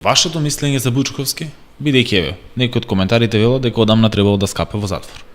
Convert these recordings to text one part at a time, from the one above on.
Вашето мислење за Бучковски, бидејќи еве, некои од коментарите велат дека одамна требало да скапе во затвор.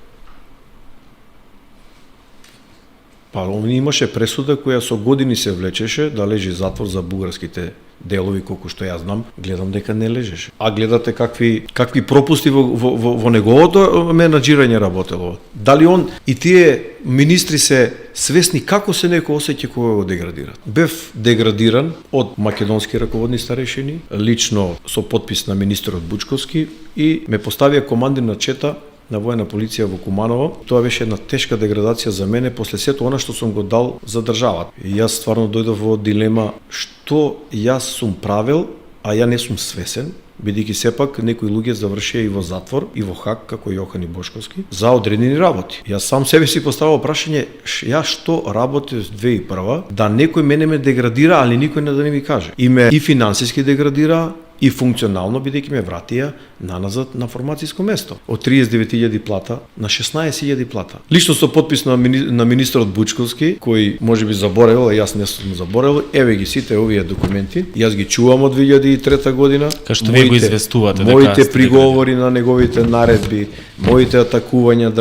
Па он имаше пресуда која со години се влечеше да лежи затвор за бугарските делови, колку што ја знам, гледам дека не лежеше. А гледате какви пропусти во неговото менаџирање работело. Дали он и тие министри се свесни како се некој осеќа кога го деградират. Бев деградиран од македонски раководни старешини, лично со подпис на министерот Бучковски, и ме поставија командир на чета на воена полиција во Куманово. Тоа беше една тешка деградација за мене после сето она што сум го дал за државата. И јас стварно дојдов во дилема што јас сум правил, а ја не сум свесен, бидејќи сепак некои луѓе завршија и во затвор и во Хаг, како Јохан и Бошковски, за одредени работи. Јас сам себе си поставил прашање, јас што работев 2001, да некој мене ме деградира, али никој не да не ми каже. И ме и финансиски деградира, и функционално, бидејќи ме вратија наназад на формацијско место. Од 39.000 плата на 16.000 плата. Лично со подпис на министерот Бучковски, кој можеби заборевал, а јас не сум заборевал, еве ги сите овие документи. Јас ги чувам од 2003 година. Кашто вие го известувате дека моите приговори на неговите наредби, моите атакувања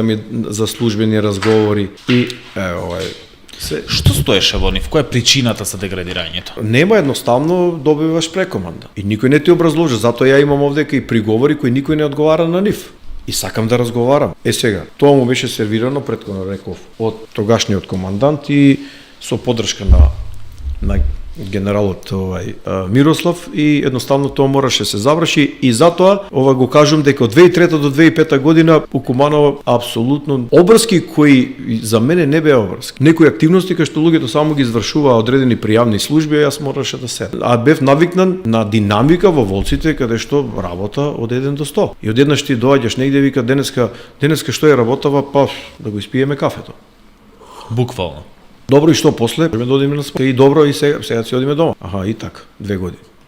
за службени разговори и Што стоеше во нив? Која е причината за деградирањето? Нема, едноставно добиваш прекоманда. И никој не ти образложи, затоа ја имам овдека и приговори кои никој не одговара на нив. И сакам да разговарам. Сега, тоа му беше сервирано, претходно реков, од тогашниот командант и со поддршка на генералот Мирослав, и едноставно тоа мораше се заврши, и затоа го кажувам дека од 2003 до 2005 година у Куманово апсолутно обрски кои за мене не беа обрски. Некои активности кои што луѓето само ги извршуваа одредени пријавни служби, јас мораше да седам. А бев навикнан на динамика во Волците, каде што работа од 1 до 100. И одеднаш ти доаѓаш негде и вика денеска што е работава, па да го испиеме кафето. Буквално. Добро, и што после? Ме додиме на спа. И добро, и сега си одиме дома. Аха, и така, 2 години.